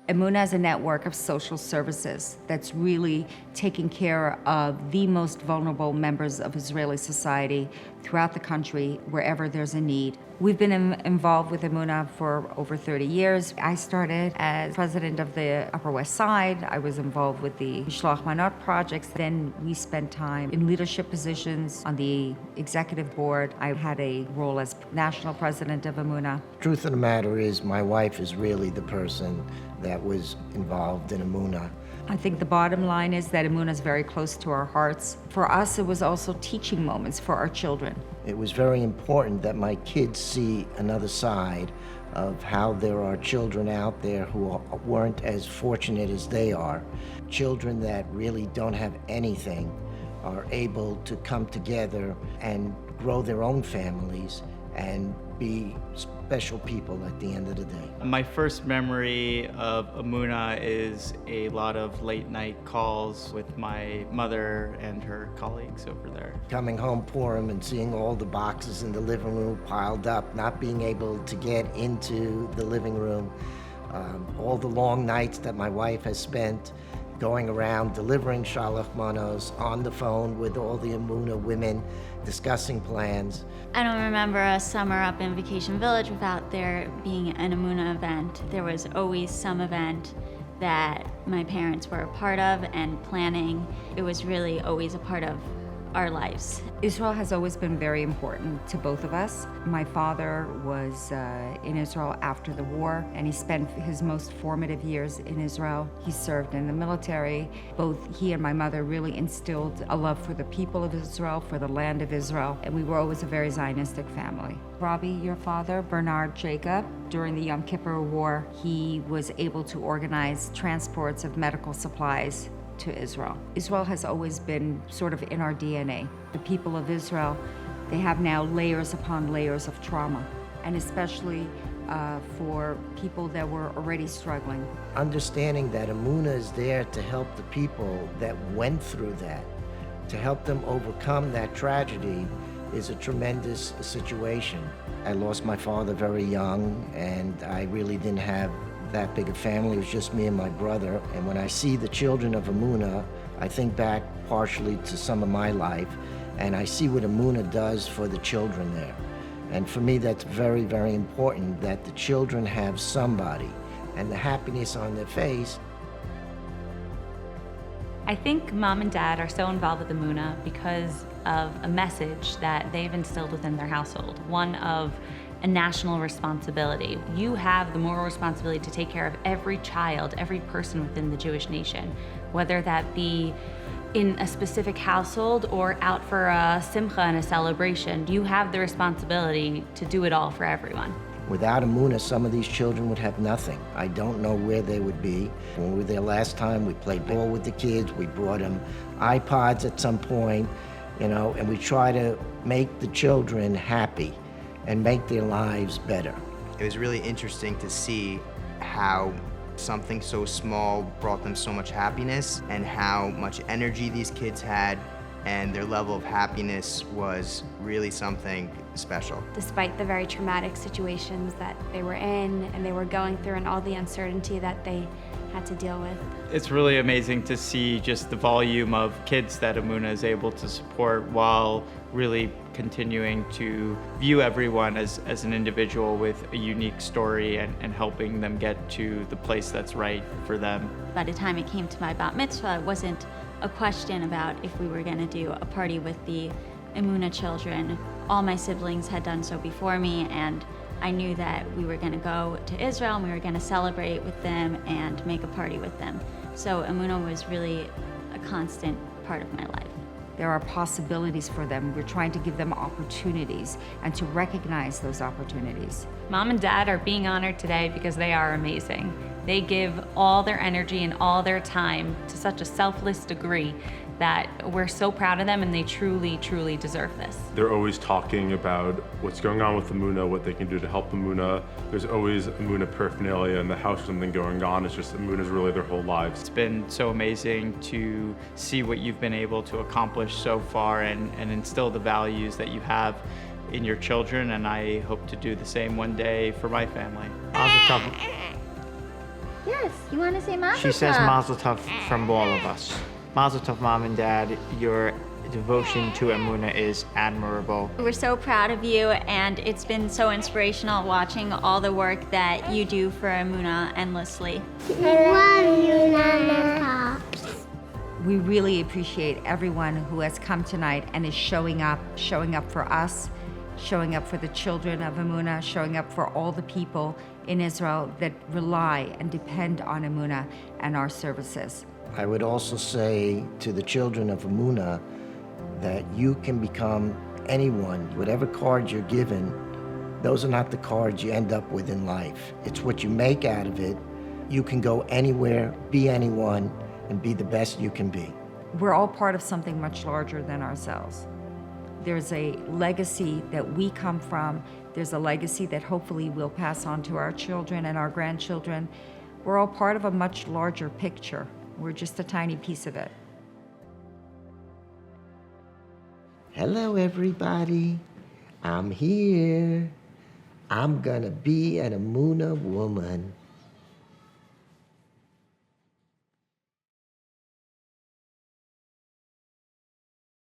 Emunah is a network of social services that's really taking care of the most vulnerable members of Israeli society throughout the country, wherever there's a need. We've been involved with Emunah for over 30 years. I started as president of the Upper West Side. I was involved with the Mishloach Manot projects. Then we spent time in leadership positions on the executive board. I had a role as national president of Emunah. Truth of the matter is, my wife is really the person that was involved in Emunah. I think the bottom line is that Emunah is very close to our hearts. For us, it was also teaching moments for our children. It was very important that my kids see another side of how there are children out there who weren't as fortunate as they are. Children that really don't have anything are able to come together and grow their own families and be special people at the end of the day. My first memory of Emunah is a lot of late night calls with my mother and her colleagues over there. Coming home Purim and seeing all the boxes in the living room piled up, not being able to get into the living room, all the long nights that my wife has spent going around delivering shalach manos on the phone with all the Emunah women, discussing plans. I don't remember a summer up in Vacation Village without there being an Emunah event. There was always some event that my parents were a part of and planning. It was really always a part of our lives. Israel has always been very important to both of us. My father was in Israel after the war, and he spent his most formative years in Israel. He served in the military. Both he and my mother really instilled a love for the people of Israel, for the land of Israel, and we were always a very Zionistic family. Robbie, your father, Bernard Jacob, during the Yom Kippur War, he was able to organize transports of medical supplies to Israel. Israel has always been sort of in our DNA. The people of Israel, they have now layers upon layers of trauma, and especially for people that were already struggling. Understanding that Emunah is there to help the people that went through that, to help them overcome that tragedy, is a tremendous situation. I lost my father very young, and I really didn't have that big a family. It was just me and my brother. And when I see the children of Emunah, I think back partially to some of my life, and I see what Emunah does for the children there. And for me, that's very, very important, that the children have somebody and the happiness on their face. I think mom and dad are so involved with Emunah because of a message that they've instilled within their household, one of a national responsibility. You have the moral responsibility to take care of every child, every person within the Jewish nation, whether that be in a specific household or out for a simcha and a celebration. You have the responsibility to do it all for everyone. Without Emunah, some of these children would have nothing. I don't know where they would be. When we were there last time, we played ball with the kids. We brought them iPods at some point, and we try to make the children happy and make their lives better. It was really interesting to see how something so small brought them so much happiness, and how much energy these kids had, and their level of happiness was really something special. Despite the very traumatic situations that they were in and they were going through, and all the uncertainty that they had to deal with. It's really amazing to see just the volume of kids that Emunah is able to support, while really continuing to view everyone as an individual with a unique story, and helping them get to the place that's right for them. By the time it came to my bat mitzvah, it wasn't a question about if we were going to do a party with the Emunah children. All my siblings had done so before me, and I knew that we were going to go to Israel and we were going to celebrate with them and make a party with them. So Emunah was really a constant part of my life. There are possibilities for them. We're trying to give them opportunities and to recognize those opportunities. Mom and dad are being honored today because they are amazing. They give all their energy and all their time to such a selfless degree that we're so proud of them, and they truly, truly deserve this. They're always talking about what's going on with Emunah, what they can do to help Emunah. There's always Emunah paraphernalia in the house, something going on. It's just Emunah's really their whole lives. It's been so amazing to see what you've been able to accomplish so far, and instill the values that you have in your children, and I hope to do the same one day for my family. Yes, you want to say Mazel She says Tov? Mazel Tov from all of us. Mazel Tov, Mom and Dad. Your devotion to Emunah is admirable. We're so proud of you, and it's been so inspirational watching all the work that you do for Emunah endlessly. We really appreciate everyone who has come tonight and is showing up for us, showing up for the children of Emunah, showing up for all the people in Israel that rely and depend on Emunah and our services. I would also say to the children of Emunah that you can become anyone, whatever cards you're given, those are not the cards you end up with in life. It's what you make out of it. You can go anywhere, be anyone, and be the best you can be. We're all part of something much larger than ourselves. There's a legacy that we come from. There's a legacy that hopefully we'll pass on to our children and our grandchildren. We're all part of a much larger picture. We're just a tiny piece of it. Hello, everybody. I'm here. I'm gonna be an Emunah woman.